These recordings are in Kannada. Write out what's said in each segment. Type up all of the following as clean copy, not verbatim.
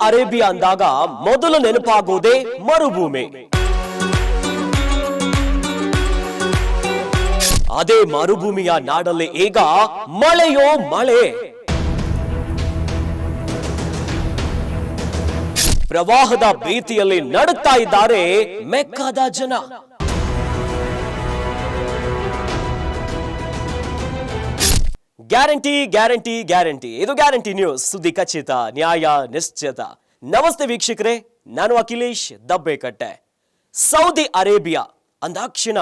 ಅರೇಬಿಯಾ ಅಂದಾಗ ಮೊದಲು ನೆನಪಾಗೋದೇ ಮರುಭೂಮಿ. ಅದೇ ಮರುಭೂಮಿಯ ನಾಡಲ್ಲಿ ಈಗ ಮಳೆಯೋ ಮಳೆ. ಪ್ರವಾಹದ ಭೀತಿಯಲ್ಲಿ ನಡುತ್ತಾ ಇದ್ದಾರೆ ಮೆಕ್ಕಾದ ಜನ. ಗ್ಯಾರಂಟಿ ಗ್ಯಾರಂಟಿ ಗ್ಯಾರಂಟಿ, ಇದು ಗ್ಯಾರಂಟಿ ನ್ಯೂಸ್, ಸುದ್ದಿ ಖಚಿತ, ನ್ಯಾಯ ನಿಶ್ಚಿತ. ನಮಸ್ತೆ ವೀಕ್ಷಕರೇ, ನಾನು ಅಖಿಲೇಶ್ ದಬ್ಬೆಕಟ್ಟೆ. ಸೌದಿ ಅರೇಬಿಯಾ ಅಂದಾಕ್ಷಣ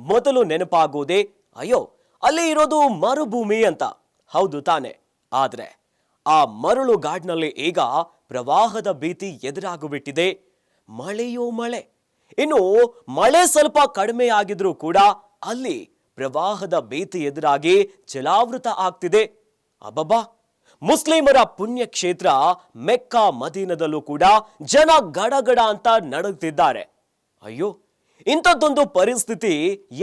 ಮೊದಲು ನೆನಪಾಗೋದೇ ಅಯ್ಯೋ ಅಲ್ಲಿ ಇರೋದು ಮರುಭೂಮಿ ಅಂತ. ಹೌದು ತಾನೆ. ಆದ್ರೆ ಆ ಮರಳು ಗಾಡ್ನಲ್ಲಿ ಈಗ ಪ್ರವಾಹದ ಭೀತಿ ಎದುರಾಗಿಬಿಟ್ಟಿದೆ. ಮಳೆಯೋ ಮಳೆ. ಇನ್ನು ಮಳೆ ಸ್ವಲ್ಪ ಕಡಿಮೆ ಆಗಿದ್ರೂ ಕೂಡ ಅಲ್ಲಿ ಪ್ರವಾಹದ ಭೀತಿ ಎದುರಾಗಿ ಜಲಾವೃತ ಆಗ್ತಿದೆ. ಅಬ್ಬಬ್ಬಾ, ಮುಸ್ಲಿಮರ ಪುಣ್ಯ ಕ್ಷೇತ್ರ ಮೆಕ್ಕಾ ಮದೀನದಲ್ಲೂ ಕೂಡ ಜನ ಗಡಗಡ ಅಂತ ನಡುಗ್ತಿದ್ದಾರೆ. ಅಯ್ಯೋ, ಇಂಥದ್ದೊಂದು ಪರಿಸ್ಥಿತಿ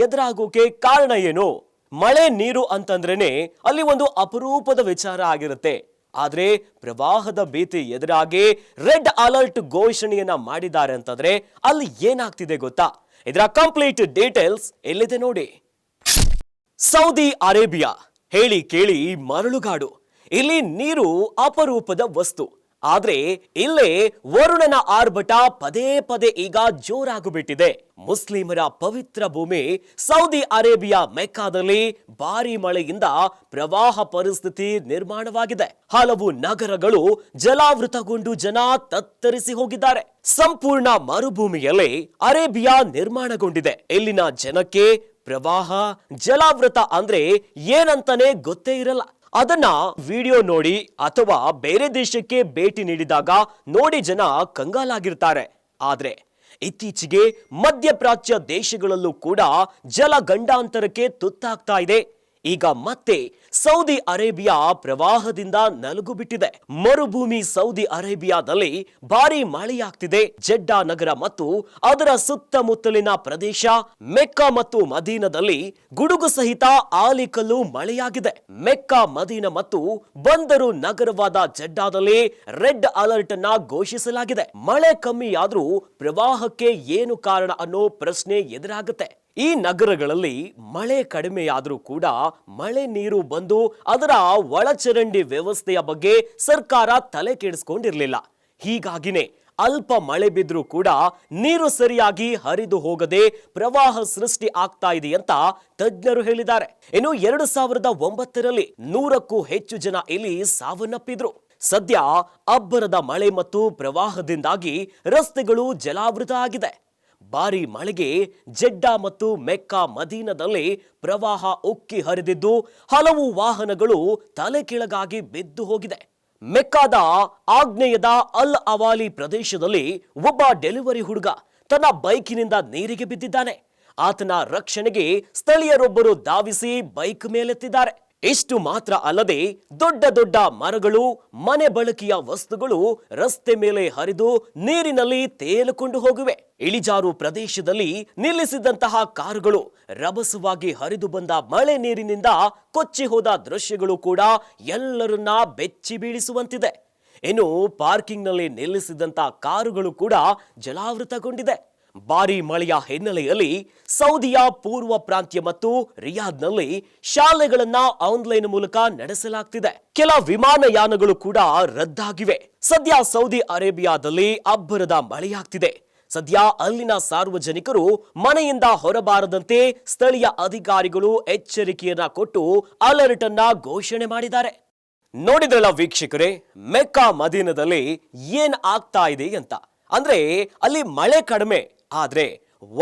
ಎದುರಾಗೋಕೆ ಕಾರಣ ಏನು? ಮಳೆ ನೀರು ಅಂತಂದ್ರೇನೆ ಅಲ್ಲಿ ಒಂದು ಅಪರೂಪದ ವಿಚಾರ ಆಗಿರುತ್ತೆ. ಆದ್ರೆ ಪ್ರವಾಹದ ಭೀತಿ ಎದುರಾಗಿ ರೆಡ್ ಅಲರ್ಟ್ ಘೋಷಣೆಯನ್ನ ಮಾಡಿದ್ದಾರೆ ಅಂತಂದ್ರೆ ಅಲ್ಲಿ ಏನಾಗ್ತಿದೆ ಗೊತ್ತಾ? ಇದರ ಕಂಪ್ಲೀಟ್ ಡೀಟೇಲ್ಸ್ ಎಲ್ಲಿದೆ ನೋಡಿ. ಸೌದಿ ಅರೇಬಿಯಾ ಹೇಳಿ ಕೇಳಿ ಮರಳುಗಾಡು. ಇಲ್ಲಿ ನೀರು ಅಪರೂಪದ ವಸ್ತು. ಆದ್ರೆ ಇಲ್ಲೇ ವರುಣನ ಆರ್ಭಟ ಪದೇ ಪದೇ ಈಗ ಜೋರಾಗಿಬಿಟ್ಟಿದೆ. ಮುಸ್ಲಿಮರ ಪವಿತ್ರ ಭೂಮಿ ಸೌದಿ ಅರೇಬಿಯಾ ಮೆಕ್ಕಾದಲ್ಲಿ ಭಾರಿ ಮಳೆಯಿಂದ ಪ್ರವಾಹ ಪರಿಸ್ಥಿತಿ ನಿರ್ಮಾಣವಾಗಿದೆ. ಹಲವು ನಗರಗಳು ಜಲಾವೃತಗೊಂಡು ಜನ ತತ್ತರಿಸಿ ಹೋಗಿದ್ದಾರೆ. ಸಂಪೂರ್ಣ ಮರುಭೂಮಿಯಲ್ಲಿ ಅರೇಬಿಯಾ ನಿರ್ಮಾಣಗೊಂಡಿದೆ. ಇಲ್ಲಿನ ಜನಕ್ಕೆ ಪ್ರವಾಹ, ಜಲಾವೃತ ಅಂದ್ರೆ ಏನಂತಾನೆ ಗೊತ್ತೇ ಇರಲ್ಲ. ಅದನ್ನ ವಿಡಿಯೋ ನೋಡಿ ಅಥವಾ ಬೇರೆ ದೇಶಕ್ಕೆ ಭೇಟಿ ನೀಡಿದಾಗ ನೋಡಿ ಜನ ಕಂಗಾಲಾಗಿರ್ತಾರೆ. ಆದ್ರೆ ಇತ್ತೀಚೆಗೆ ಮಧ್ಯಪ್ರಾಚ್ಯ ದೇಶಗಳಲ್ಲೂ ಕೂಡ ಜಲ ಗಂಡಾಂತರಕ್ಕೆ ತುತ್ತಾಗ್ತಾ ಇದೆ. ಈಗ ಮತ್ತೆ ಸೌದಿ ಅರೇಬಿಯಾ ಪ್ರವಾಹದಿಂದ ನಲುಗು ಬಿಟ್ಟಿದೆ. ಮರುಭೂಮಿ ಸೌದಿ ಅರೇಬಿಯಾದಲ್ಲಿ ಭಾರಿ ಮಳೆಯಾಗ್ತಿದೆ. ಜೆಡ್ಡಾ ನಗರ ಮತ್ತು ಅದರ ಸುತ್ತಮುತ್ತಲಿನ ಪ್ರದೇಶ, ಮೆಕ್ಕಾ ಮತ್ತು ಮದೀನದಲ್ಲಿ ಗುಡುಗು ಸಹಿತ ಆಲಿಕಲ್ಲು ಮಳೆಯಾಗಿದೆ. ಮೆಕ್ಕಾ, ಮದೀನ ಮತ್ತು ಬಂದರು ನಗರವಾದ ಜೆಡ್ಡಾದಲ್ಲಿ ರೆಡ್ ಅಲರ್ಟ್ ಅನ್ನ ಘೋಷಿಸಲಾಗಿದೆ. ಮಳೆ ಕಮ್ಮಿಯಾದ್ರೂ ಪ್ರವಾಹಕ್ಕೆ ಏನು ಕಾರಣ ಅನ್ನೋ ಪ್ರಶ್ನೆ ಎದುರಾಗುತ್ತೆ. ಈ ನಗರಗಳಲ್ಲಿ ಮಳೆ ಕಡಿಮೆಯಾದ್ರೂ ಕೂಡ ಮಳೆ ನೀರು ಬಂದು ಅದರ ಒಳಚರಂಡಿ ವ್ಯವಸ್ಥೆಯ ಬಗ್ಗೆ ಸರ್ಕಾರ ತಲೆ ಕೆಡಿಸ್ಕೊಂಡಿರ್ಲಿಲ್ಲ. ಹೀಗಾಗಿನೇ ಅಲ್ಪ ಮಳೆ ಬಿದ್ರೂ ಕೂಡ ನೀರು ಸರಿಯಾಗಿ ಹರಿದು ಹೋಗದೆ ಪ್ರವಾಹ ಸೃಷ್ಟಿ ಆಗ್ತಾ ಇದೆ ಅಂತ ತಜ್ಞರು ಹೇಳಿದ್ದಾರೆ. ಇನ್ನು 2009ರಲ್ಲಿ 100ಕ್ಕೂ ಹೆಚ್ಚು ಜನ ಇಲ್ಲಿ ಸಾವನ್ನಪ್ಪಿದ್ರು. ಸದ್ಯ ಅಬ್ಬರದ ಮಳೆ ಮತ್ತು ಪ್ರವಾಹದಿಂದಾಗಿ ರಸ್ತೆಗಳು ಜಲಾವೃತ ಆಗಿದೆ. ಭಾರಿ ಮಳೆಗೆ ಜೆಡ್ಡಾ ಮತ್ತು ಮೆಕ್ಕಾ ಮದೀನದಲ್ಲಿ ಪ್ರವಾಹ ಉಕ್ಕಿ ಹರಿದಿದ್ದು ಹಲವು ವಾಹನಗಳು ತಲೆ ಕೆಳಗಾಗಿ ಬಿದ್ದು ಹೋಗಿದೆ. ಮೆಕ್ಕಾದ ಆಗ್ನೇಯದ ಅಲ್ ಅವಾಲಿ ಪ್ರದೇಶದಲ್ಲಿ ಒಬ್ಬ ಡೆಲಿವರಿ ಹುಡುಗ ತನ್ನ ಬೈಕಿನಿಂದ ನೀರಿಗೆ ಬಿದ್ದಿದ್ದಾನೆ. ಆತನ ರಕ್ಷಣೆಗೆ ಸ್ಥಳೀಯರೊಬ್ಬರು ಧಾವಿಸಿ ಬೈಕ್ ಮೇಲೆತ್ತಿದ್ದಾರೆ. ಇಷ್ಟು ಮಾತ್ರ ಅಲ್ಲದೆ ದೊಡ್ಡ ದೊಡ್ಡ ಮರಗಳು, ಮನೆ ಬಳಕೆಯ ವಸ್ತುಗಳು ರಸ್ತೆ ಮೇಲೆ ಹರಿದು ನೀರಿನಲ್ಲಿ ತೇಲಿಕೊಂಡು ಹೋಗಿವೆ. ಇಳಿಜಾರು ಪ್ರದೇಶದಲ್ಲಿ ನಿಲ್ಲಿಸಿದಂತಹ ಕಾರುಗಳು ರಭಸವಾಗಿ ಹರಿದು ಬಂದ ಮಳೆ ನೀರಿನಿಂದ ಕೊಚ್ಚಿ ಹೋದ ದೃಶ್ಯಗಳು ಕೂಡ ಎಲ್ಲರನ್ನ ಬೆಚ್ಚಿ ಬೀಳಿಸುವಂತಿದೆ. ಇನ್ನು ಪಾರ್ಕಿಂಗ್ನಲ್ಲಿ ನಿಲ್ಲಿಸಿದಂತ ಕಾರುಗಳು ಕೂಡ ಜಲಾವೃತಗೊಂಡಿದೆ. ಭಾರಿ ಮಳೆಯ ಹಿನ್ನೆಲೆಯಲ್ಲಿ ಸೌದಿಯ ಪೂರ್ವ ಪ್ರಾಂತ್ಯ ಮತ್ತು ರಿಯಾದ್ನಲ್ಲಿ ಶಾಲೆಗಳನ್ನ ಆನ್ಲೈನ್ ಮೂಲಕ ನಡೆಸಲಾಗ್ತಿದೆ. ಕೆಲ ವಿಮಾನಯಾನಗಳು ಕೂಡ ರದ್ದಾಗಿವೆ. ಸದ್ಯ ಸೌದಿ ಅರೇಬಿಯಾದಲ್ಲಿ ಅಬ್ಬರದ ಮಳೆಯಾಗ್ತಿದೆ. ಸದ್ಯ ಅಲ್ಲಿನ ಸಾರ್ವಜನಿಕರು ಮನೆಯಿಂದ ಹೊರಬಾರದಂತೆ ಸ್ಥಳೀಯ ಅಧಿಕಾರಿಗಳು ಎಚ್ಚರಿಕೆಯನ್ನ ಕೊಟ್ಟು ಅಲರ್ಟ್ ಅನ್ನ ಘೋಷಣೆ ಮಾಡಿದ್ದಾರೆ. ನೋಡಿದ್ರಲ್ಲ ವೀಕ್ಷಕರೇ, ಮೆಕ್ಕಾ ಮದೀನದಲ್ಲಿ ಏನ್ ಆಗ್ತಾ ಇದೆ ಅಂತ. ಅಂದ್ರೆ ಅಲ್ಲಿ ಮಳೆ ಕಡಿಮೆ, ಆದ್ರೆ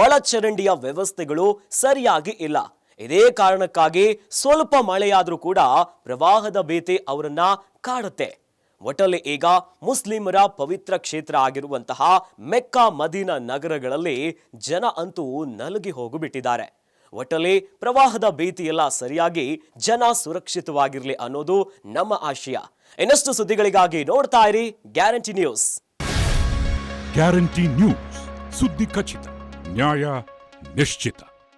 ಒಳಚರಂಡಿಯ ವ್ಯವಸ್ಥೆಗಳು ಸರಿಯಾಗಿ ಇಲ್ಲ. ಇದೇ ಕಾರಣಕ್ಕಾಗಿ ಸ್ವಲ್ಪ ಮಳೆಯಾದ್ರೂ ಕೂಡ ಪ್ರವಾಹದ ಭೀತಿ ಅವರನ್ನ ಕಾಡುತ್ತೆ. ಒಟ್ಟಲ್ಲಿ ಈಗ ಮುಸ್ಲಿಮರ ಪವಿತ್ರ ಕ್ಷೇತ್ರ ಆಗಿರುವಂತಹ ಮೆಕ್ಕಾ, ಮದೀನಾ ನಗರಗಳಲ್ಲಿ ಜನ ಅಂತೂ ನಲುಗಿ ಹೋಗಿಬಿಟ್ಟಿದ್ದಾರೆ. ಒಟ್ಟಲ್ಲಿ ಪ್ರವಾಹದ ಭೀತಿ ಎಲ್ಲ ಸರಿಯಾಗಿ ಜನ ಸುರಕ್ಷಿತವಾಗಿರ್ಲಿ ಅನ್ನೋದು ನಮ್ಮ ಆಶಯ. ಇನ್ನಷ್ಟು ಸುದ್ದಿಗಳಿಗಾಗಿ ನೋಡ್ತಾ ಇರಿ ಗ್ಯಾರಂಟಿ ನ್ಯೂಸ್. ಗ್ಯಾರಂಟಿ ನ್ಯೂಸ್, ಸುದ್ದಿ ಖಚಿತ, ನ್ಯಾಯ ನಿಶ್ಚಿತ.